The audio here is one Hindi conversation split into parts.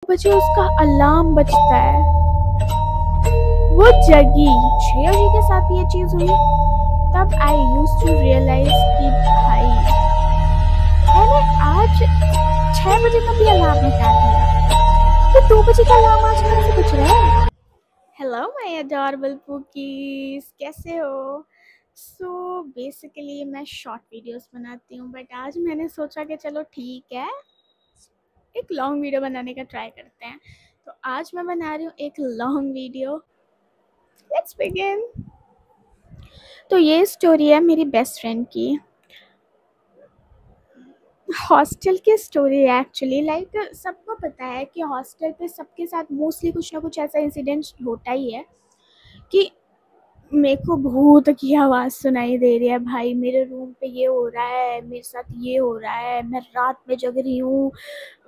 बजे उसका अलार्म बजता है। वो जगी। श्रेया जी के साथ ये चीज हुई। तब आई यूज टू रियलाइज कि भाई मैंने आज 6 बजे का भी अलार्म हटा दिया, तो 2 बजे का अलार्म आज कहाँ से बज रहा है। हेलो माय अडोरेबल पुकीज, कैसे हो? सो बेसिकली मैं शॉर्ट वीडियोस बनाती हूँ, बट आज मैंने सोचा कि चलो ठीक है, एक लॉन्ग वीडियो बनाने का ट्राई करते हैं। तो आज मैं बना रही हूँ एक लॉन्ग वीडियो। Let's begin. तो ये स्टोरी है मेरी बेस्ट फ्रेंड की, हॉस्टल की स्टोरी है एक्चुअली। लाइक सबको पता है कि हॉस्टल पे सबके साथ मोस्टली कुछ ना कुछ ऐसा इंसिडेंट होता ही है कि मेरे को भूत की आवाज़ सुनाई दे रही है, भाई मेरे रूम पे ये हो रहा है, मेरे साथ ये हो रहा है, मैं रात में जग रही हूँ,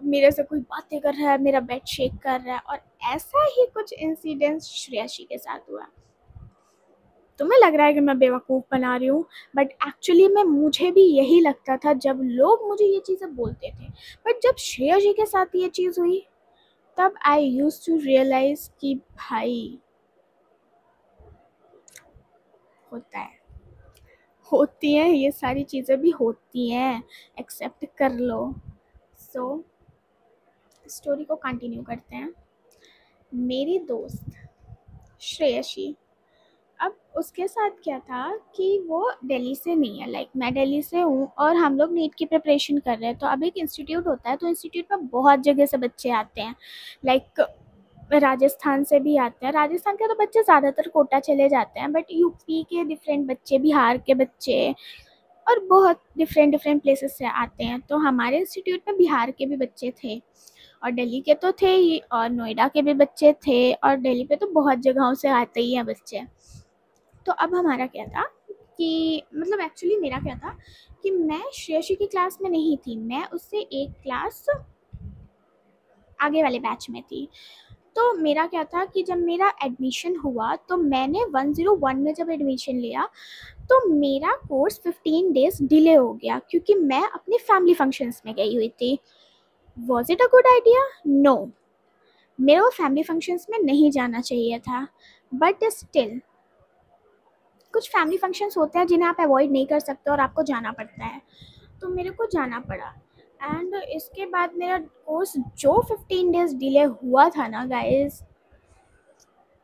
मेरे से कोई बातें कर रहा है, मेरा बेड शेक कर रहा है। और ऐसा ही कुछ इंसिडेंट्स श्रेयसी के साथ हुआ। तुम्हें लग रहा है कि मैं बेवकूफ़ बना रही हूँ, बट एक्चुअली में मुझे भी यही लगता था जब लोग मुझे ये चीज़ें बोलते थे। बट जब श्रेया जी के साथ ये चीज़ हुई तब आई यूज टू रियलाइज कि भाई होता है, होती हैं ये सारी चीज़ें भी होती हैं, एक्सेप्ट कर लो। सो स्टोरी को कंटिन्यू करते हैं। मेरी दोस्त श्रेयसी, अब उसके साथ क्या था कि वो दिल्ली से नहीं है, लाइक मैं दिल्ली से हूँ और हम लोग नीट की प्रिपरेशन कर रहे हैं। तो अब एक इंस्टीट्यूट होता है, तो इंस्टीट्यूट में बहुत जगह से बच्चे आते हैं, लाइक राजस्थान से भी आते हैं। राजस्थान के तो बच्चे ज़्यादातर कोटा चले जाते हैं, बट यूपी के डिफरेंट बच्चे, बिहार के बच्चे और बहुत डिफरेंट डिफरेंट प्लेसेस से आते हैं। तो हमारे इंस्टीट्यूट में बिहार के भी बच्चे थे और दिल्ली के तो थे ही, और नोएडा के भी बच्चे थे, और दिल्ली पे तो बहुत जगहों से आते ही हैं बच्चे। तो अब हमारा क्या था कि मतलब एक्चुअली मेरा क्या था कि मैं श्रेयसी की क्लास में नहीं थी, मैं उससे एक क्लास आगे वाले बैच में थी। तो मेरा क्या था कि जब मेरा एडमिशन हुआ तो मैंने 101 में जब एडमिशन लिया तो मेरा कोर्स 15 डेज डिले हो गया, क्योंकि मैं अपने फैमिली फंक्शंस में गई हुई थी। Was it a good idea? No, मेरे को फैमिली फंक्शंस में नहीं जाना चाहिए था, बट स्टिल कुछ फैमिली फंक्शंस होते हैं जिन्हें आप अवॉइड नहीं कर सकते और आपको जाना पड़ता है, तो मेरे को जाना पड़ा। एंड इसके बाद मेरा कोर्स जो 15 डेज डिले हुआ था ना गाइस,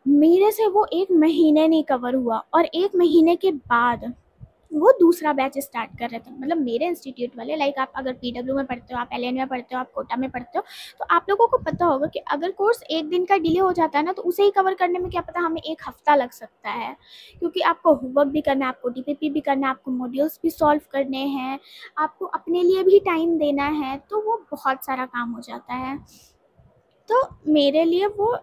मेरे से वो 1 महीने नहीं कवर हुआ। और 1 महीने के बाद वो दूसरा बैच स्टार्ट कर रहे थे, मतलब मेरे इंस्टीट्यूट वाले। लाइक आप अगर पीडब्ल्यू में पढ़ते हो, आप एलएन में पढ़ते हो, आप कोटा में पढ़ते हो, तो आप लोगों को पता होगा कि अगर कोर्स एक दिन का डिले हो जाता है ना, तो उसे ही कवर करने में क्या पता हमें 1 हफ्ता लग सकता है, क्योंकि आपको होमवर्क भी करना है, आपको डीपीपी भी करना है, आपको मॉड्यूल्स भी सॉल्व करने हैं, आपको अपने लिए भी टाइम देना है, तो वो बहुत सारा काम हो जाता है। तो मेरे लिए वो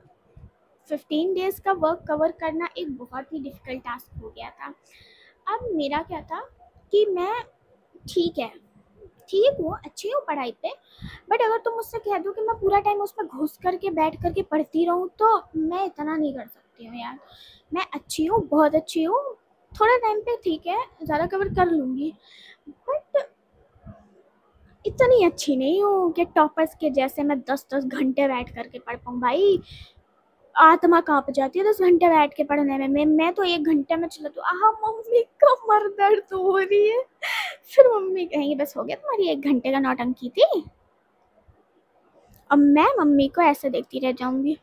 15 डेज़ का वर्क कवर करना एक बहुत ही डिफ़िकल्ट टास्क हो गया था। अब मेरा क्या था कि मैं ठीक है, ठीक हूँ, अच्छी हूँ पढ़ाई पे, बट अगर तुम मुझसे कह दो कि मैं पूरा टाइम उसमें घुस करके बैठ करके पढ़ती रहूँ तो मैं इतना नहीं कर सकती हूँ यार। मैं अच्छी हूँ, बहुत अच्छी हूँ, थोड़ा टाइम पे ठीक है ज़्यादा कवर कर लूँगी, बट इतनी अच्छी नहीं हूँ कि टॉपर्स के जैसे मैं 10-10 घंटे बैठ करके पढ़ पाऊँ। भाई आत्मा काँप जाती है 10 घंटे बैठ के पढ़ने में। मैं तो 1 घंटे में चला तो आहा मम्मी कमर दर्द हो रही है, फिर मम्मी कहेंगी बस हो गया तुम्हारी 1 घंटे का नौटंकी थी। अब मैं मम्मी को ऐसे देखती रह जाऊंगी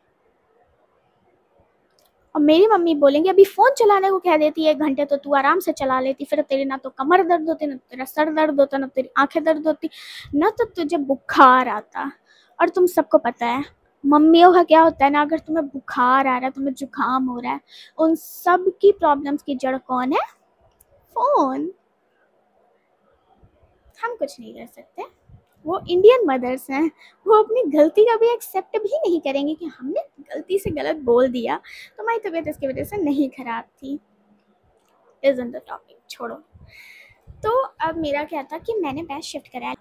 और मेरी मम्मी बोलेंगी अभी फ़ोन चलाने को कह देती है 1 घंटे तो तू आराम से चला लेती, फिर तेरी ना तो कमर दर्द होती, ना तेरा सर दर्द होता, ना तेरी आंखें दर्द होती, ना तो तुझे बुखार आता। और तुम सबको पता है मम्मियों का क्या होता है ना, अगर तुम्हें बुखार आ रहा है, तुम्हें जुकाम हो रहा है, उन सब की प्रॉब्लम्स की जड़ कौन है? फ़ोन। हम कुछ नहीं कर सकते, वो इंडियन मदर्स हैं, वो अपनी गलती का भी एक्सेप्ट भी नहीं करेंगे कि हमने गलती से गलत बोल दिया, तो हमारी तबीयत इसकी वजह से नहीं ख़राब थी। इज़न्ट द टॉपिक, छोड़ो। तो अब मेरा क्या था कि मैंने बैच शिफ्ट कराया,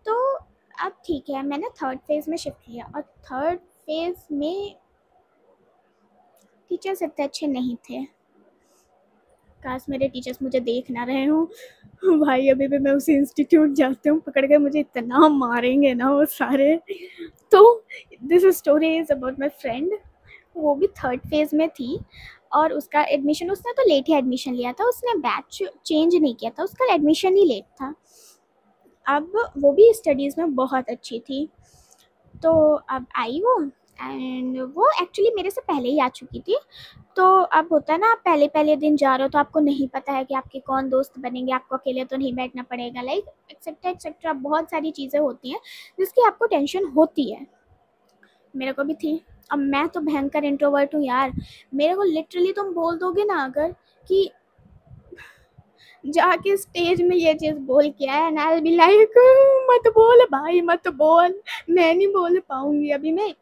तो अब ठीक है मैंने थर्ड फेज़ में शिफ्ट किया, और थर्ड फेज़ में टीचर्स इतने अच्छे नहीं थे। काश मेरे टीचर्स मुझे देख ना रहे हों। भाई अभी भी मैं उसी इंस्टीट्यूट जाती हूँ, पकड़ के मुझे इतना मारेंगे ना वो सारे। तो this story is about my friend. वो भी थर्ड फेज़ में थी और उसका एडमिशन, उसने तो लेट ही एडमिशन लिया था, उसने बैच चेंज नहीं किया था, उसका एडमिशन ही लेट था। अब वो भी स्टडीज़ में बहुत अच्छी थी। तो अब आई वो, एंड वो एक्चुअली मेरे से पहले ही आ चुकी थी। तो अब होता है ना, आप पहले पहले दिन जा रहे हो तो आपको नहीं पता है कि आपके कौन दोस्त बनेंगे, आपको अकेले तो नहीं बैठना पड़ेगा, लाइक एक्सेट्रा एक्सेट्रा बहुत सारी चीज़ें होती हैं जिसकी आपको टेंशन होती है। मेरे को भी थी। अब मैं तो भयंकर इंट्रोवर्ट हूँ यार। मेरे को लिटरली तुम बोल दोगे ना अगर कि जाके स्टेज में ये चीज़ बोल के आया, and I will be like मत बोल भाई मत बोल, मैं नहीं बोल पाऊँगी, अभी मैं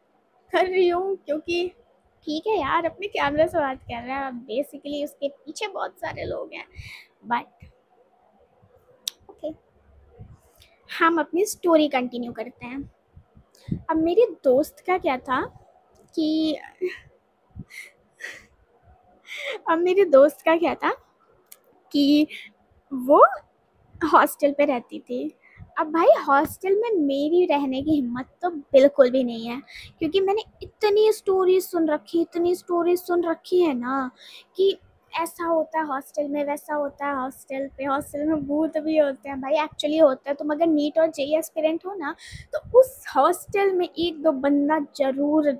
कर रही हूँ क्योंकि ठीक है यार अपने कैमरे से बात कर रहा है, बेसिकली उसके पीछे बहुत सारे लोग हैं। बट ओके, हम अपनी स्टोरी कंटिन्यू करते हैं। अब मेरी दोस्त का क्या था कि अब मेरी दोस्त का क्या था कि वो हॉस्टल पे रहती थी। अब भाई हॉस्टल में मेरी रहने की हिम्मत तो बिल्कुल भी नहीं है, क्योंकि मैंने इतनी स्टोरीज सुन रखी है ना कि ऐसा होता है हॉस्टल में, वैसा होता है हॉस्टल पे, हॉस्टल में भूत भी होते हैं। भाई एक्चुअली होता है। तुम अगर नीट और जेईई एस्पिरेंट हो ना तो उस हॉस्टल में एक दो बंदा जरूर,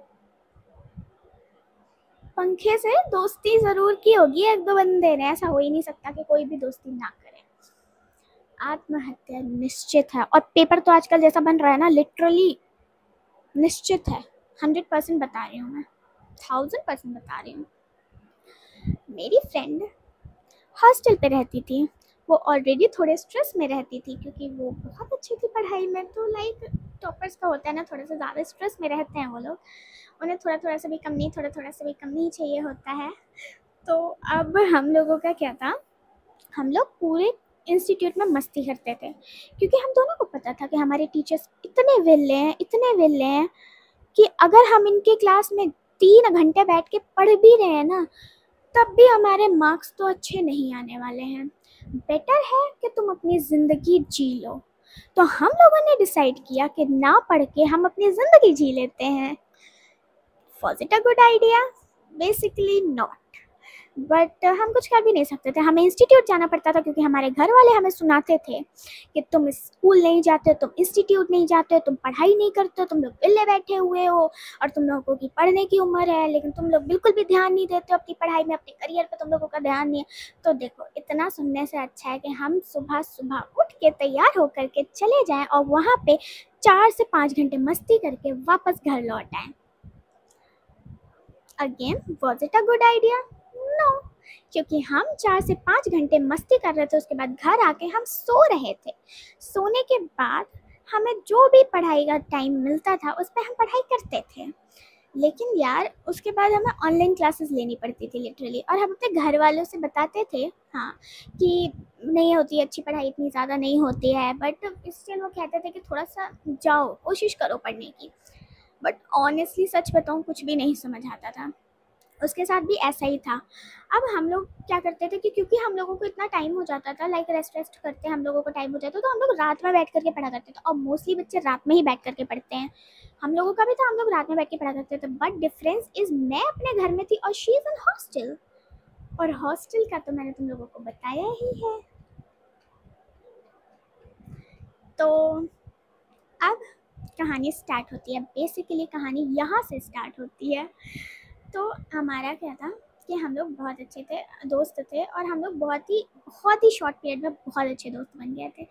पंखे से दोस्ती जरूर की होगी एक दो बंदे ने, ऐसा हो ही नहीं सकता कि कोई भी दोस्ती ना करे। आत्महत्या निश्चित है, और पेपर तो आजकल जैसा बन रहा है ना, लिटरली निश्चित है। 100% बता रही हूँ मैं, 1000% बता रही हूँ। मेरी फ्रेंड हॉस्टल पे रहती थी। वो ऑलरेडी थोड़े स्ट्रेस में रहती थी क्योंकि वो बहुत अच्छी थी पढ़ाई में। तो लाइक टॉपर्स का होता है ना, थोड़ा सा ज़्यादा स्ट्रेस में रहते हैं वो लोग, उन्हें थोड़ा थोड़ा सा भी कम नहीं, थोड़ा थोड़ा सा भी कम नहीं चाहिए होता है। तो अब हम लोगों का क्या था, हम लोग पूरे इंस्टीट्यूट में मस्ती करते थे क्योंकि हम दोनों को पता था कि हमारे टीचर्स इतने विले हैं कि अगर हम इनके क्लास में 3 घंटे बैठ के पढ़ भी रहे हैं ना तब भी हमारे मार्क्स तो अच्छे नहीं आने वाले हैं। बेटर है कि तुम अपनी ज़िंदगी जी लो। तो हम लोगों ने डिसाइड किया कि ना पढ़ के हम अपनी ज़िंदगी जी लेते हैं। Was it a good idea? Basically not, but हम कुछ कर भी नहीं सकते थे। हमें इंस्टीट्यूट जाना पड़ता था क्योंकि हमारे घर वाले हमें सुनाते थे कि तुम स्कूल नहीं जाते, तुम इंस्टीट्यूट नहीं जाते, तुम पढ़ाई नहीं करते, तुम लोग विले बैठे हुए हो और तुम लोगों की पढ़ने की उम्र है लेकिन तुम लोग बिल्कुल भी ध्यान नहीं देते हो अपनी पढ़ाई में, अपने करियर पर तुम लोगों का ध्यान नहीं है। तो देखो, इतना सुनने से अच्छा है कि हम सुबह सुबह उठ के तैयार होकर के चले जाएं और वहाँ पे 4 से 5 घंटे मस्ती करके वापस घर लौट आएं। Again, was it a good idea? No, क्योंकि हम 4 से 5 घंटे मस्ती कर रहे थे, उसके बाद घर आके हम सो रहे थे। सोने के बाद हमें जो भी पढ़ाई का टाइम मिलता था उस पर हम पढ़ाई करते थे। लेकिन यार उसके बाद हमें ऑनलाइन क्लासेस लेनी पड़ती थी लिटरली, और हम अपने घर वालों से बताते थे हाँ कि नहीं होती अच्छी पढ़ाई, इतनी ज़्यादा नहीं होती है, बट स्टिल वो कहते थे कि थोड़ा सा जाओ, कोशिश करो पढ़ने की। बट ऑनेस्टली सच बताऊँ, कुछ भी नहीं समझ आता था। उसके साथ भी ऐसा ही था। अब हम लोग क्या करते थे कि क्योंकि हम लोगों को इतना टाइम हो जाता था, लाइक रेस्ट करते हम लोगों को टाइम हो जाता तो हम लोग रात में बैठ करके पढ़ा करते थे, और मोस्टली बच्चे रात में ही बैठ करके पढ़ते हैं। हम लोगों का भी था, हम लोग रात में बैठ के पढ़ा करते थे। बट डिफरेंस इज, मैं अपने घर में थी और शी इज इन हॉस्टल, और हॉस्टल का तो मैंने तुम लोगों को बताया ही है। तो अब कहानी स्टार्ट होती है। बेसिकली कहानी यहाँ से स्टार्ट होती है। तो हमारा क्या था कि हम लोग बहुत अच्छे थे, दोस्त थे, और हम लोग बहुत ही शॉर्ट पीरियड में बहुत अच्छे दोस्त बन गए थे।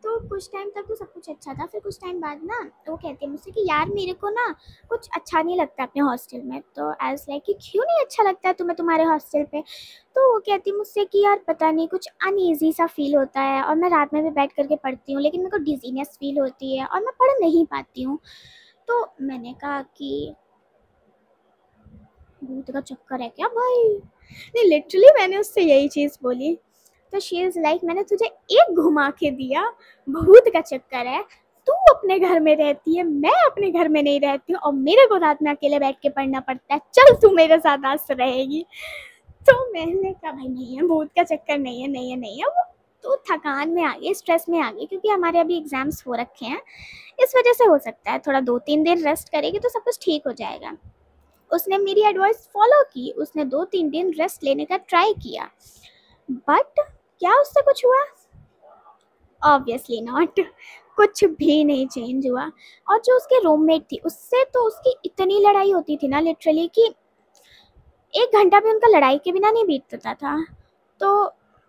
तो कुछ टाइम तक तो सब कुछ अच्छा था। फिर कुछ टाइम बाद ना वो कहती है मुझसे कि यार मेरे को ना कुछ अच्छा नहीं लगता अपने हॉस्टल में। तो एज लाइक कि क्यों नहीं अच्छा लगता है तुम्हें तुम्हारे हॉस्टल पे? तो वो कहती है मुझसे कि यार पता नहीं कुछ अनईजी सा फील होता है, और मैं रात में भी बैठ करके पढ़ती हूँ लेकिन मेरे को डिजीनेस फील होती है और मैं पढ़ नहीं पाती हूँ। तो मैंने कहा कि भूत का चक्कर है क्या भाई? नहीं, लिटरली मैंने उससे यही चीज़ बोली। तो शी इज़ लाइक मैंने तुझे एक घुमा के दिया, भूत का चक्कर है, तू अपने घर में रहती है, मैं अपने घर में नहीं रहती हूँ और मेरे को रात में अकेले बैठ के पढ़ना पड़ता है, चल तू मेरे साथ आज से रहेगी। तो मैंने कहा भाई नहीं है, भूत का चक्कर नहीं है, नहीं है, नहीं है। वो तो थकान में आ गई, स्ट्रेस में आ गई, क्योंकि हमारे अभी एग्जाम्स हो रखे हैं, इस वजह से हो सकता है। थोड़ा 2-3 दिन रेस्ट करेगी तो सब कुछ ठीक हो जाएगा। उसने मेरी एडवाइस फॉलो की, उसने 2-3 दिन रेस्ट लेने का ट्राई किया, बट क्या उससे कुछ हुआ? Obviously not. कुछ भी नहीं चेंज हुआ। और जो उसके रूममेट थी, उससे तो उसकी इतनी लड़ाई होती थी ना लिटरली, कि 1 घंटा भी उनका लड़ाई के बिना नहीं बीतता था। तो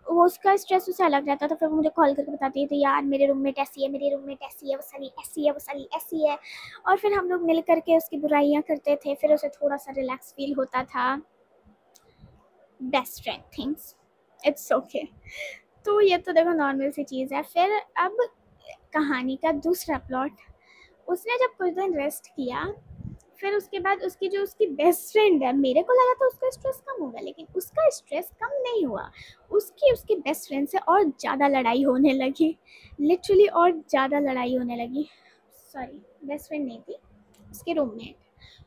वो उसका स्ट्रेस उसे अलग रहता था। फिर वो मुझे कॉल करके बताती थी, यार मेरे रूममेट ऐसी है, मेरी रूममेट ऐसी है, वो साली ऐसी है, वो साली ऐसी है। और फिर हम लोग मिल करके उसकी बुराइयां करते थे, फिर उसे थोड़ा सा रिलैक्स फील होता था। Best friend things, it's okay. तो ये तो देखो नॉर्मल सी चीज़ है। फिर अब कहानी का दूसरा प्लॉट, उसने जब कुछ दिन रेस्ट किया, फिर उसके बाद उसकी जो उसकी बेस्ट फ्रेंड है, मेरे को लगा था उसका स्ट्रेस कम होगा, लेकिन उसका स्ट्रेस कम नहीं हुआ। उसकी बेस्ट फ्रेंड से और ज़्यादा लड़ाई होने लगी, लिटरली और ज़्यादा लड़ाई होने लगी। सॉरी, बेस्ट फ्रेंड नहीं थी, उसके रूममेट,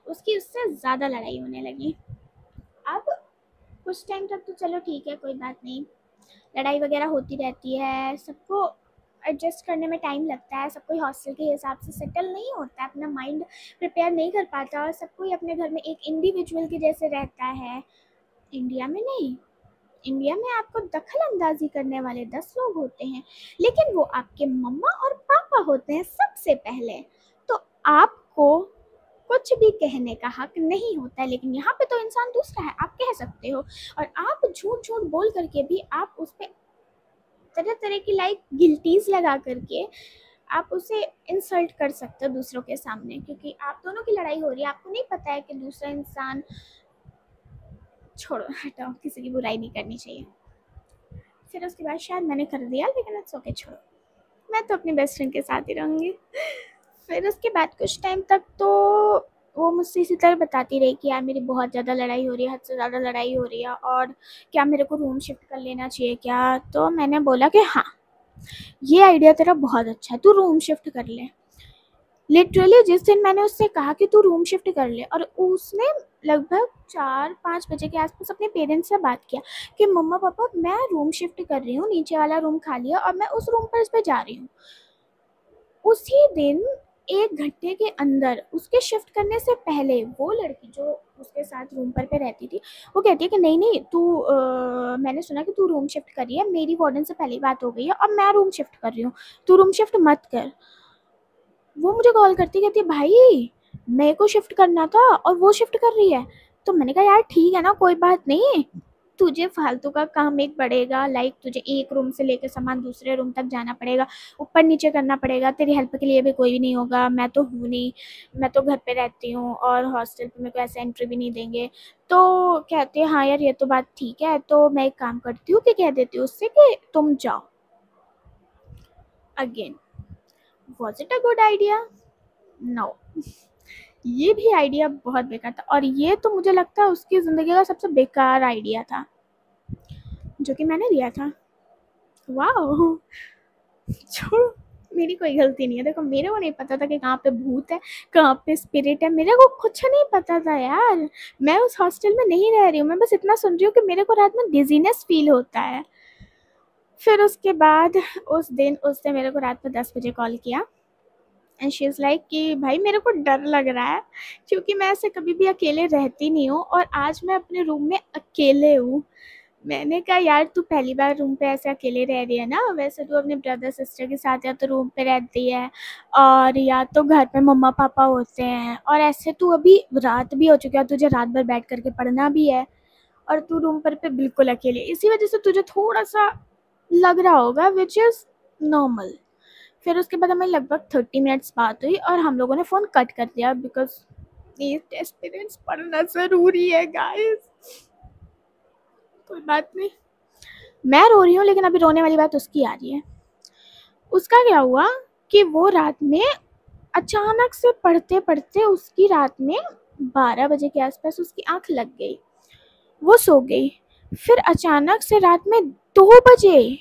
उसकी उससे ज़्यादा लड़ाई होने लगी। अब कुछ टाइम तक तो चलो ठीक है, कोई बात नहीं, लड़ाई वगैरह होती रहती है, सबको एडजस्ट करने में टाइम लगता है, सब कोई हॉस्टल के हिसाब से सेटल नहीं होता है, अपना माइंड प्रिपेयर नहीं कर पाता, और सब कोई अपने घर में एक इंडिविजुअल के जैसे रहता है। इंडिया में नहीं, इंडिया में आपको दखल अंदाजी करने वाले 10 लोग होते हैं, लेकिन वो आपके मम्मा और पापा होते हैं सबसे पहले। तो आपको कुछ भी कहने का हक नहीं होता है, लेकिन यहाँ पे तो इंसान दूसरा है, आप कह सकते हो। और आप झूठ झूठ बोल करके भी आप उस पर तरह तरह की गिल्टीज लगा करके आप उसे इंसल्ट कर सकते हो दूसरों के सामने, क्योंकि आप दोनों की लड़ाई हो रही है, आपको नहीं पता है कि दूसरा इंसान, छोड़ो हटाओ, किसी की बुराई नहीं करनी चाहिए। फिर उसके बाद शायद मैंने कर दिया, लेकिन इट्स ओके, छोड़ो, मैं तो अपनी बेस्ट फ्रेंड के साथ ही रहूँगी। फिर उसके बाद कुछ टाइम तक तो वो मुझसे इसी तरह बताती रही कि यार मेरी बहुत ज़्यादा लड़ाई हो रही है, हद से ज़्यादा लड़ाई हो रही है, और क्या मेरे को रूम शिफ्ट कर लेना चाहिए क्या? तो मैंने बोला कि हाँ, ये आइडिया तेरा बहुत अच्छा है, तू रूम शिफ्ट कर ले। लिटरली जिस दिन मैंने उससे कहा कि तू रूम शिफ्ट कर ले, और उसने लगभग 4-5 बजे के आसपास अपने पेरेंट्स से बात किया कि मम्मा पापा मैं रूम शिफ्ट कर रही हूँ, नीचे वाला रूम खाली है और मैं उस रूम पर इस पर जा रही हूँ। उसी दिन 1 घंटे के अंदर, उसके शिफ्ट करने से पहले, वो लड़की जो उसके साथ रूम पर पे रहती थी, वो कहती है कि नहीं नहीं तू मैंने सुना कि तू रूम शिफ्ट कर रही है, मेरी वार्डन से पहले बात हो गई है और मैं रूम शिफ्ट कर रही हूँ, तू रूम शिफ्ट मत कर। वो मुझे कॉल करती, कहती भाई मेरे को शिफ्ट करना था और वो शिफ्ट कर रही है। तो मैंने कहा यार ठीक है ना, कोई बात नहीं, तुझे फालतू का काम एक पड़ेगा, तुझे एक रूम से लेकर सामान दूसरे रूम तक जाना पड़ेगा, ऊपर नीचे करना पड़ेगा, तेरी हेल्प के लिए भी कोई भी नहीं होगा, मैं तो हूँ नहीं, मैं तो घर पे रहती हूँ और हॉस्टल पे मेरे को ऐसे एंट्री भी नहीं देंगे। तो कहते हैं हाँ यार ये तो बात ठीक है, तो मैं एक काम करती हूँ कि कह देती हूँ उससे कि तुम जाओ। Again, was it a good idea? No, ये भी आइडिया बहुत बेकार था, और ये तो मुझे लगता है उसकी ज़िंदगी का सबसे बेकार आइडिया था जो कि मैंने दिया था। वाह, छोड़ो, मेरी कोई गलती नहीं है। देखो मेरे को नहीं पता था कि कहाँ पे भूत है, कहाँ पे स्पिरिट है, मेरे को कुछ नहीं पता था यार। मैं उस हॉस्टल में नहीं रह रही हूँ, मैं बस इतना सुन रही हूँ कि मेरे को रात में डिजीनेस फील होता है। फिर उसके बाद उस दिन उसने मेरे को रात में 10 बजे कॉल किया, एंड शी इज़ लाइक कि भाई मेरे को डर लग रहा है, क्योंकि मैं ऐसे कभी भी अकेले रहती नहीं हूँ और आज मैं अपने रूम में अकेले हूँ। मैंने कहा यार तू पहली बार रूम पे ऐसे अकेले रह रही है ना, वैसे तू अपने ब्रदर सिस्टर के साथ या तो रूम पे रहती है और या तो घर पे मम्मा पापा होते हैं, और ऐसे तू अभी रात भी हो चुकी है, तुझे रात भर बैठ करके पढ़ना भी है, और तू रूम पर पे बिल्कुल अकेले, इसी वजह से तुझे थोड़ा सा लग रहा होगा, विच इज़ नॉर्मल। फिर उसके बाद हमें लगभग 30 मिनट्स बात हुई और हम लोगों ने फ़ोन कट कर दिया, बिकॉज ये टेस्ट पेरेंट्स पढ़ना ज़रूरी है गाइस। कोई बात नहीं, मैं रो रही हूँ, लेकिन अभी रोने वाली बात उसकी आ रही है। उसका क्या हुआ कि वो रात में अचानक से पढ़ते पढ़ते उसकी रात में 12 बजे के आसपास उसकी आंख लग गई, वो सो गई। फिर अचानक से रात में 2 बजे,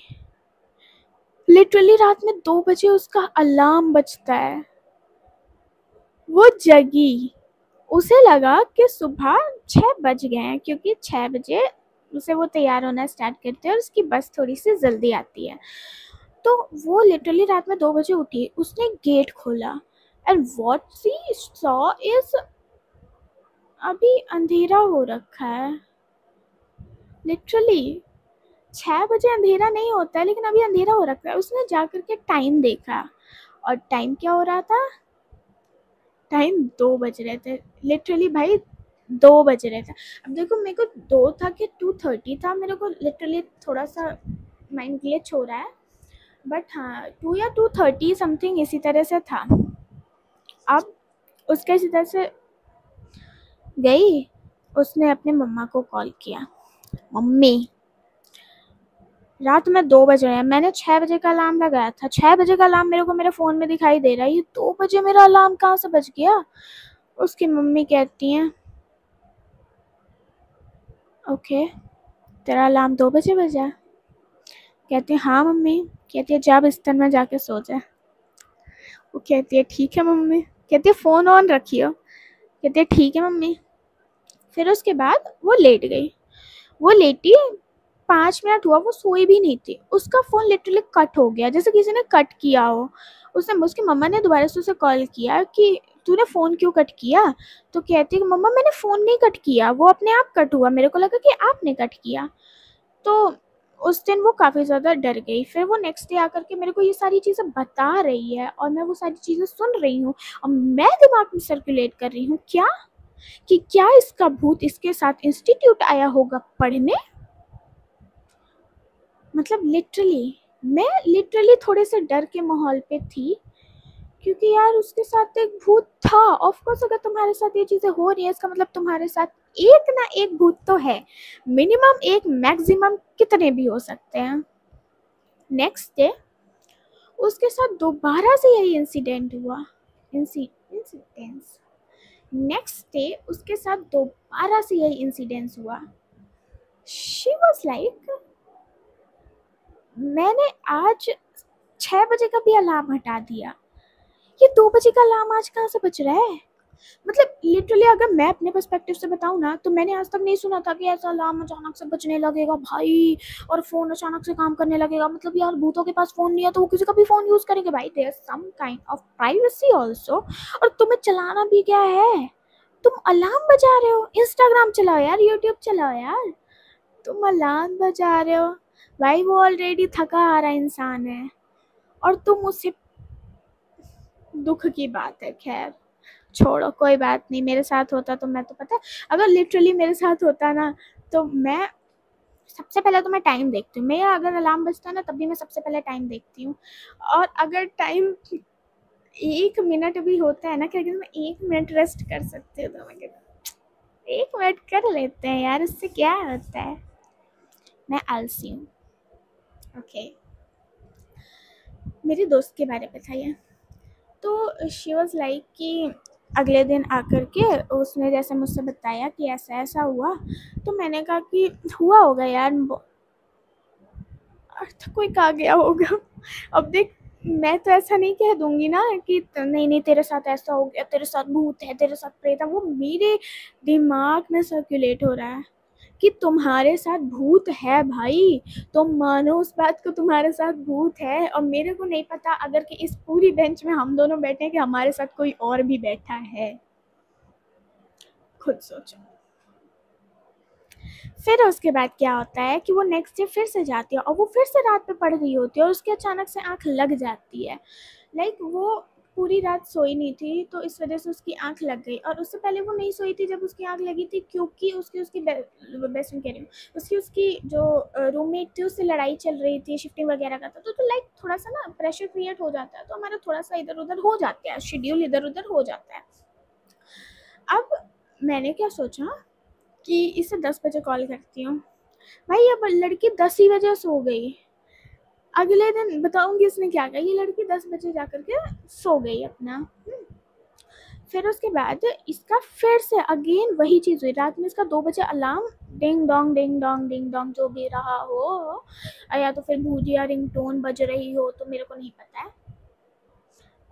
लिटरली रात में 2 बजे उसका अलार्म बजता है। वो जगी, उसे लगा कि सुबह 6 बज गए हैं, क्योंकि 6 बजे उसे वो तैयार होना स्टार्ट करते हैं और उसकी बस थोड़ी सी जल्दी आती है। तो वो लिटरली रात में 2 बजे उठी, उसने गेट खोला and what she saw is अभी अंधेरा हो रखा है। लिटरली 6 बजे अंधेरा नहीं होता है, लेकिन अभी अंधेरा हो रखा है। उसने जाकर के टाइम देखा और टाइम क्या हो रहा था, टाइम 2 बज रहे थे। लिटरली भाई 2 बज रहे थे। अब देखो मेरे को 2 था कि 2:30 था, मेरे को लिटरली थोड़ा सा माइंड ग्लिच हो रहा है, बट हाँ 2 या 2:30 समथिंग इसी तरह से था। अब उसके सीधा से गई, उसने अपने मम्मा को कॉल किया, मम्मी रात में 2 बज रहे हैं, मैंने 6 बजे का अलार्म लगाया था, 6 बजे का अलार्म मेरे को मेरे फ़ोन में दिखाई दे रहा है, ये 2 बजे मेरा अलार्म कहाँ से बज गया। उसकी मम्मी कहती हैं ओके तेरा अलार्म 2 बजे बजा। कहती है हाँ मम्मी। कहती है जा बिस्तर में जाके सो जा। वो कहती है ठीक है मम्मी। कहती है फ़ोन ऑन रखियो। कहती है ठीक है मम्मी। फिर उसके बाद वो लेट गई। वो लेटी 5 मिनट हुआ, वो सोई भी नहीं थी, उसका फ़ोन लिटरली कट हो गया, जैसे किसी ने कट किया हो। उसने उसकी मम्मा ने दोबारा से उसे कॉल किया कि तूने फ़ोन क्यों कट किया। तो कहती है मम्मा मैंने फ़ोन नहीं कट किया, वो अपने आप कट हुआ, मेरे को लगा कि आपने कट किया। तो उस दिन वो काफ़ी ज़्यादा डर गई। फिर वो नेक्स्ट डे आकर के मेरे को ये सारी चीज़ें बता रही है और मैं वो सारी चीज़ें सुन रही हूँ और मैं दिमाग में सर्कुलेट कर रही हूँ क्या, कि क्या इसका भूत इसके साथ इंस्टीट्यूट आया होगा पढ़ने। मतलब लिटरली थोड़े से डर के माहौल पे थी, क्योंकि यार उसके साथ एक भूत था। ऑफ कोर्स अगर तुम्हारे साथ ये चीज़ें हो रही है, इसका मतलब तुम्हारे साथ एक ना एक भूत तो है, मिनिमम एक, मैक्सिमम कितने भी हो सकते हैं। नेक्स्ट डे उसके साथ दोबारा से यही इंसिडेंट हुआ। इंसिडेंस नेक्स्ट डे उसके साथ दोबारा से यही इंसिडेंस हुआ। शी वॉज लाइक मैंने आज 6 बजे का भी अलार्म हटा दिया, ये 2 बजे का अलार्म आज कहाँ से बज रहा है। मतलब लिटरली अगर मैं अपने पर्सपेक्टिव से बताऊँ ना, तो मैंने आज तक नहीं सुना था कि ऐसा अलार्म अचानक से बजने लगेगा भाई, और फ़ोन अचानक से काम करने लगेगा। मतलब यार भूतों के पास फ़ोन नहीं है तो वो किसी का भी फ़ोन यूज़ करेंगे भाई, there some kind of privacy also. और तुम्हें चलाना भी क्या है, तुम अलार्म बजा रहे हो, इंस्टाग्राम चलाओ यार, यूट्यूब चलाओ यार, तुम अलार्म बजा रहे हो भाई। वो ऑलरेडी थका हारा इंसान है और तुम उसे, दुख की बात है, खैर छोड़ो कोई बात नहीं। मेरे साथ होता तो मैं तो पता है, अगर लिटरली मेरे साथ होता ना, तो मैं सबसे पहले तो मैं टाइम देखती हूँ। मेरा अगर अलार्म बजता है ना, तब भी मैं सबसे पहले टाइम देखती हूँ। और अगर टाइम 1 मिनट भी होता है ना कि अगर मैं 1 मिनट रेस्ट कर सकती हूँ तो मैं कहती 1 मिनट कर लेते हैं यार, उससे क्या होता है। मैं आलसी हूँ। ओके, मेरे दोस्त के बारे में था ये। तो शी वॉज़ लाइक कि अगले दिन आकर के उसने जैसे मुझसे बताया कि ऐसा ऐसा हुआ, तो मैंने कहा कि हुआ होगा यार, अर्थ कोई कहा गया होगा। अब देख, मैं तो ऐसा नहीं कह दूंगी ना कि नहीं नहीं तेरे साथ ऐसा हो गया, तेरे साथ भूत है, तेरे साथ प्रेत है। वो मेरे दिमाग में सर्कुलेट हो रहा है कि तुम्हारे साथ भूत है भाई, तुम मानो उस बात को, तुम्हारे साथ भूत है। और मेरे को नहीं पता अगर कि इस पूरी बेंच में हम दोनों बैठे हैं कि हमारे साथ कोई और भी बैठा है, खुद सोचो। फिर उसके बाद क्या होता है कि वो नेक्स्ट डे फिर से जाती है और वो फिर से रात पे पढ़ रही होती है और उसकी अचानक से आँख लग जाती है। लाइक वो पूरी रात सोई नहीं थी तो इस वजह से उसकी आँख लग गई, और उससे पहले वो नहीं सोई थी जब उसकी आँख लगी थी, क्योंकि उसकी बेस्ट फ्रेंड कह रही हूँ, उसकी जो रूममेट थी उससे लड़ाई चल रही थी, शिफ्टिंग वगैरह का था। तो लाइक थोड़ा सा ना प्रेशर क्रिएट हो जाता है, तो हमारा थोड़ा सा इधर उधर हो जाता है, शेड्यूल इधर उधर हो जाता है। अब मैंने क्या सोचा कि इसे 10 बजे कॉल करती हूँ। भाई अब लड़की 10 ही बजे सो गई। अगले दिन बताऊंगी इसने क्या किया, ये लड़की 10 बजे जाकर के सो गई अपना। फिर उसके बाद इसका फिर से अगेन वही चीज़ हुई। रात में इसका 2 बजे अलार्म डिंग डोंग जो भी रहा हो, या तो फिर भूजिया रिंगटोन बज रही हो, तो मेरे को नहीं पता है।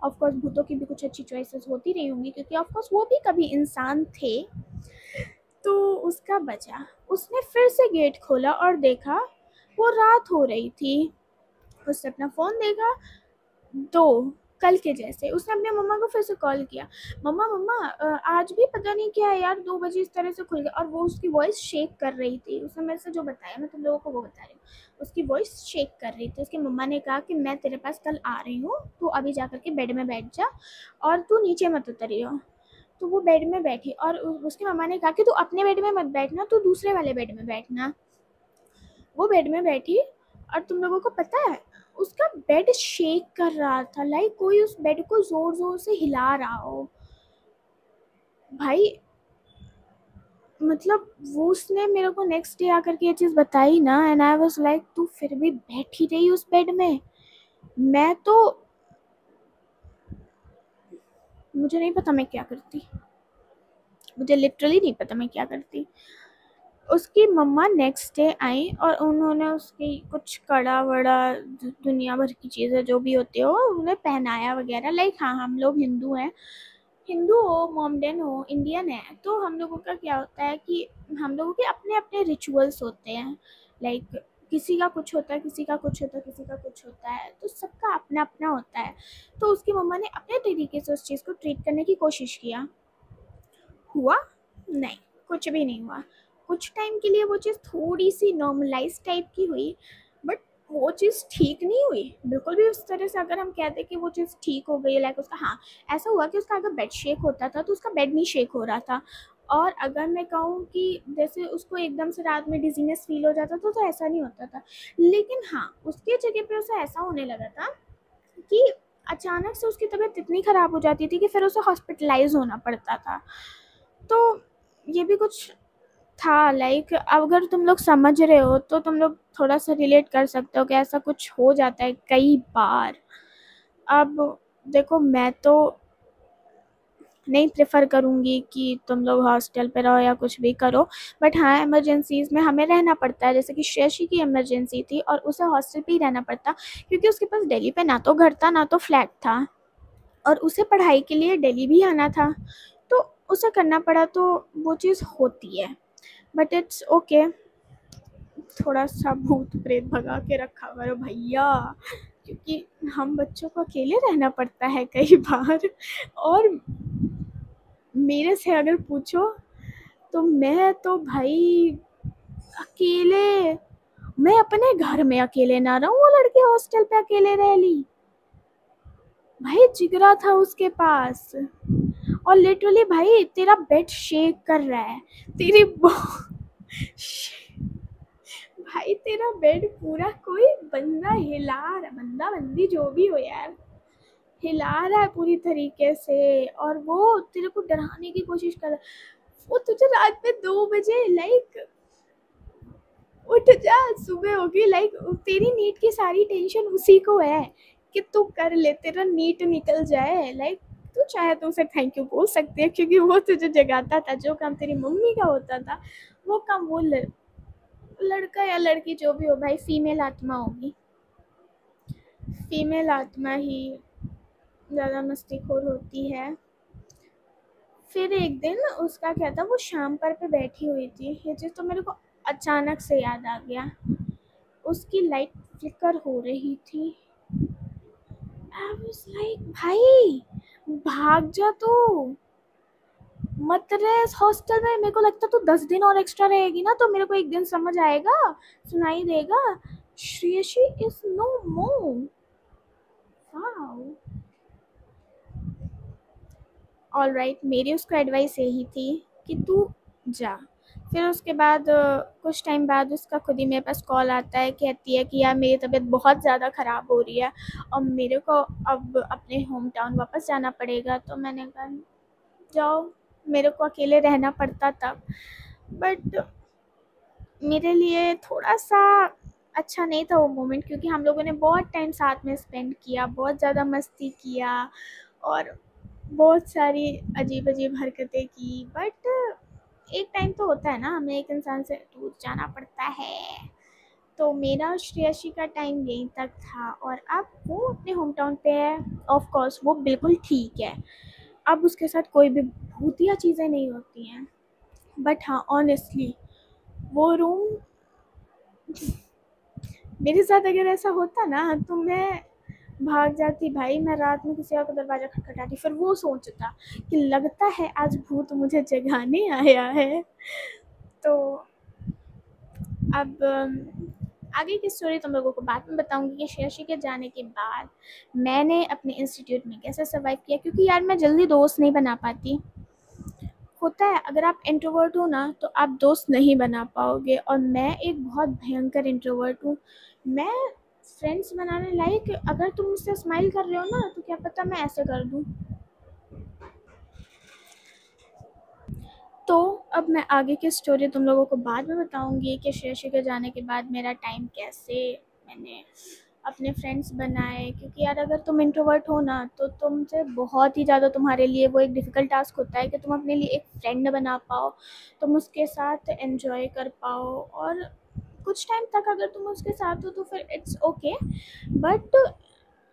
ऑफकोर्स भूतों की भी कुछ अच्छी चॉइसेस होती रही होंगी, क्योंकि ऑफकोर्स वो भी कभी इंसान थे। तो उसका बचा, उसने फिर से गेट खोला और देखा वो रात हो रही थी। उसने अपना फ़ोन देखा, तो कल के जैसे उसने अपने मम्मा को फिर से कॉल किया, मम्मा मम्मा आज भी पता नहीं क्या है यार, 2 बजे इस तरह से खुल गया। और वो उसकी वॉइस शेक कर रही थी, उसने मेरे से जो बताया मैं तुम लोगों को वो बता रही हूँ। उसकी वॉइस शेक कर रही थी। उसकी मम्मा ने कहा कि मैं तेरे पास कल आ रही हूँ, तू अभी जा कर के बेड में बैठ जा और तू नीचे मत उतरियो। तो वो बेड में बैठी और उसकी मम्मा ने कहा कि तू अपने बेड में मत बैठना, तू दूसरे वाले बेड में बैठना। वो बेड में बैठी और तुम लोगों को पता है उसका बेड शेक कर रहा था, लाइक कोई उस बेड को जोर जोर से हिला रहा हो भाई। मतलब वो उसने मेरे को नेक्स्ट डे आकर के ये चीज़ बताई ना, एंड आई वाज लाइक तू फिर भी बैठी रही उस बेड में। मैं तो, मुझे नहीं पता मैं क्या करती, मुझे लिटरली नहीं पता मैं क्या करती। उसकी मम्मा नेक्स्ट डे आई और उन्होंने उसकी कुछ कड़ा वड़ा दुनिया भर की चीज़ें जो भी होती हो उन्हें पहनाया वगैरह। लाइक हाँ, हम लोग हिंदू हैं, हिंदू हो मोमडन हो इंडियन है, तो हम लोगों का क्या होता है कि हम लोगों के अपने अपने रिचुअल्स होते हैं। लाइक किसी का कुछ होता है, किसी का कुछ होता है, किसी का कुछ होता है, तो सबका अपना अपना होता है। तो उसकी मम्मा ने अपने तरीके से उस चीज़ को ट्रीट करने की कोशिश किया। हुआ नहीं, कुछ भी नहीं हुआ। कुछ टाइम के लिए वो चीज़ थोड़ी सी नॉर्मलाइज टाइप की हुई, बट वो चीज़ ठीक नहीं हुई बिल्कुल भी। उस तरह से अगर हम कहते कि वो चीज़ ठीक हो गई, लाइक उसका, हाँ ऐसा हुआ कि उसका अगर बेड शेक होता था तो उसका बेड नहीं शेक हो रहा था। और अगर मैं कहूँ कि जैसे उसको एकदम से रात में डिजीनेस फील हो जाता था तो ऐसा नहीं होता था। लेकिन हाँ, उसके जगह पे उसे ऐसा होने लगा था कि अचानक से उसकी तबीयत इतनी ख़राब हो जाती थी कि फिर उसे हॉस्पिटलाइज होना पड़ता था। तो ये भी कुछ था। लाइक अगर तुम लोग समझ रहे हो तो तुम लोग थोड़ा सा रिलेट कर सकते हो कि ऐसा कुछ हो जाता है कई बार। अब देखो, मैं तो नहीं प्रेफर करूँगी कि तुम लोग हॉस्टल पे रहो या कुछ भी करो, बट हाँ इमरजेंसीज़ में हमें रहना पड़ता है। जैसे कि शशि की इमरजेंसी थी और उसे हॉस्टल पे ही रहना पड़ता, क्योंकि उसके पास दिल्ली पे ना तो घर था ना तो फ्लैट था, और उसे पढ़ाई के लिए दिल्ली भी आना था, तो उसे करना पड़ा। तो वो चीज़ होती है, बट इट्स ओके। थोड़ा सा भूत प्रेत भगा के रखा करो भैया, क्योंकि हम बच्चों को अकेले रहना पड़ता है कई बार। और मेरे से अगर पूछो तो मैं तो भाई अकेले, मैं अपने घर में अकेले ना रहूं, वो लड़की हॉस्टल पे अकेले रह ली। भाई जिगरा था उसके पास, और लिटरली भाई तेरा बेड शेक कर रहा है, तेरी भाई तेरा बेड पूरा कोई बंदा हिला रहा, बंदा बंदी जो भी हो यार, हिला रहा है पूरी तरीके से, और वो तेरे को डराने की कोशिश कर रहा है। वो तुझे रात में 2 बजे लाइक उठ जा, सुबह होगी, लाइक तेरी नीट की सारी टेंशन उसी को है कि तू कर ले, तेरा नीट निकल जाए। लाइक तू चाहे तो उसे थैंक यू बोल सकती है, क्योंकि वो तुझे जगाता था। जो काम तेरी मम्मी का होता था वो काम वो लड़का या लड़की जो भी हो भाई, फीमेल आत्मा होगी, फीमेल आत्मा ही ज़्यादा मस्तीखोर होती है। फिर एक दिन उसका क्या था, वो शाम पे बैठी हुई थी, ये चीज़ तो मेरे को अचानक से याद आ गया। उसकी लाइट फ्लिकर हो रही थी। आई वाज लाइक भाई भाग जा तू, मत रह इस हॉस्टल में। मेरे को लगता तू 10 दिन और एक्स्ट्रा रहेगी ना तो मेरे को एक दिन समझ आएगा, सुनाई देगा, Shreyashi is no more. Wow, all right, मेरी उसको एडवाइस यही थी कि तू जा। फिर उसके बाद कुछ टाइम बाद उसका खुद ही मेरे पास कॉल आता है, कहती है कि यार मेरी तबीयत बहुत ज़्यादा ख़राब हो रही है और मेरे को अब अपने होम टाउन वापस जाना पड़ेगा। तो मैंने कहा जाओ, मेरे को अकेले रहना पड़ता तब, बट मेरे लिए थोड़ा सा अच्छा नहीं था वो मोमेंट, क्योंकि हम लोगों ने बहुत टाइम साथ में स्पेंड किया, बहुत ज़्यादा मस्ती किया और बहुत सारी अजीब अजीब हरकतें की। बट एक टाइम तो होता है ना, हमें एक इंसान से दूर जाना पड़ता है। तो मेरा श्रेयसी का टाइम यहीं तक था, और अब वो अपने होम टाउन पे है। ऑफ कोर्स वो बिल्कुल ठीक है, अब उसके साथ कोई भी भूतिया चीज़ें नहीं होती हैं, बट हाँ, ऑनेस्टली वो रूम मेरे साथ अगर ऐसा होता ना तो मैं भाग जाती भाई। मैं रात में किसी और का दरवाज़ा खटखटाती, फिर वो सोचता कि लगता है आज भूत मुझे जगाने आया है। तो अब आगे की स्टोरी तुम लोगों को बाद में बताऊंगी कि श्रेयसी के जाने के बाद मैंने अपने इंस्टीट्यूट में कैसे सर्वाइव किया, क्योंकि यार मैं जल्दी दोस्त नहीं बना पाती। होता है अगर आप इंट्रोवर्ट हो ना तो आप दोस्त नहीं बना पाओगे, और मैं एक बहुत भयंकर इंट्रोवर्ट हूँ। मैं फ्रेंड्स बनाने लायक, अगर तुम मुझसे स्माइल कर रहे हो ना तो क्या पता मैं ऐसे कर दूँ। तो अब मैं आगे की स्टोरी तुम लोगों को बाद में बताऊंगी कि श्रेयसी के जाने के बाद मेरा टाइम कैसे मैंने अपने फ्रेंड्स बनाए, क्योंकि यार अगर तुम इंट्रोवर्ट हो ना तो तुमसे बहुत ही ज़्यादा, तुम्हारे लिए वो एक डिफ़िकल्ट टास्क होता है कि तुम अपने लिए एक फ्रेंड बना पाओ, तुम उसके साथ एंजॉय कर पाओ, और कुछ टाइम तक अगर तुम उसके साथ हो तो फिर इट्स ओके। बट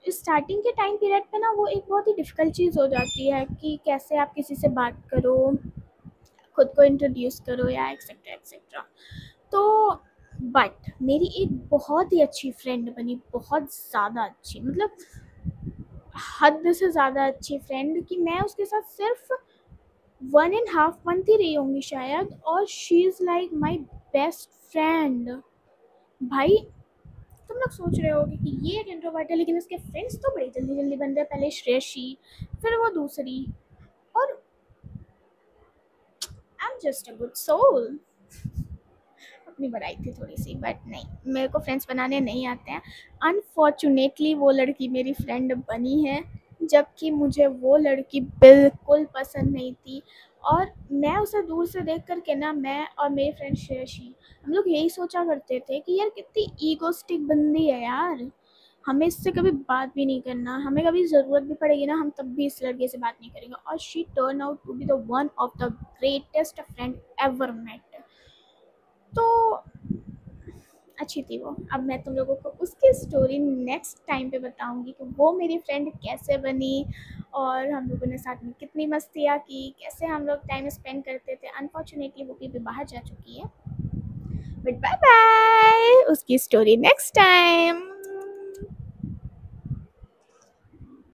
स्टार्टिंग के टाइम पीरियड पे ना वो एक बहुत ही डिफ़िकल्ट चीज़ हो जाती है कि कैसे आप किसी से बात करो, खुद को इंट्रोड्यूस करो या एक्सेट्रा एक्सेट्रा। तो बट मेरी एक बहुत ही अच्छी फ्रेंड बनी, बहुत ज़्यादा अच्छी, मतलब हद से ज़्यादा अच्छी फ्रेंड, कि मैं उसके साथ सिर्फ 1.5 मंथ ही रही होंगी शायद, और she is like my best friend. भाई तुम लोग सोच रहे होगे कि ये एक इंट्रोवर्ट है लेकिन इसके फ्रेंड्स तो बड़ी जल्दी जल्दी बन रहे हैं, पहले श्रेयसी फिर वो दूसरी, और I am just a good soul. अपनी बढ़ाई थी थोड़ी सी, बट नहीं, मेरे को फ्रेंड्स बनाने नहीं आते हैं। अनफॉर्चुनेटली वो लड़की मेरी फ्रेंड बनी है, जबकि मुझे वो लड़की बिल्कुल पसंद नहीं थी। और मैं उसे दूर से देख कर के ना, मैं और मेरी फ्रेंड श्रेयसी, हम लोग यही सोचा करते थे कि यार कितनी ईगोस्टिक बंदी है यार, हमें इससे कभी बात भी नहीं करना, हमें कभी ज़रूरत भी पड़ेगी ना हम तब भी इस लड़के से बात नहीं करेंगे। और she turn out to be the one of the greatest friend ever met. तो अच्छी थी वो। अब मैं तुम लोगों को उसकी स्टोरी नेक्स्ट टाइम पे बताऊंगी कि वो मेरी फ्रेंड कैसे बनी, और हम लोगों ने साथ में कितनी मस्तियाँ की, कैसे हम लोग टाइम स्पेंड करते थे। अनफॉर्चुनेटली वो भी बाहर जा चुकी है, बट बाय बाय, उसकी स्टोरी नेक्स्ट टाइम।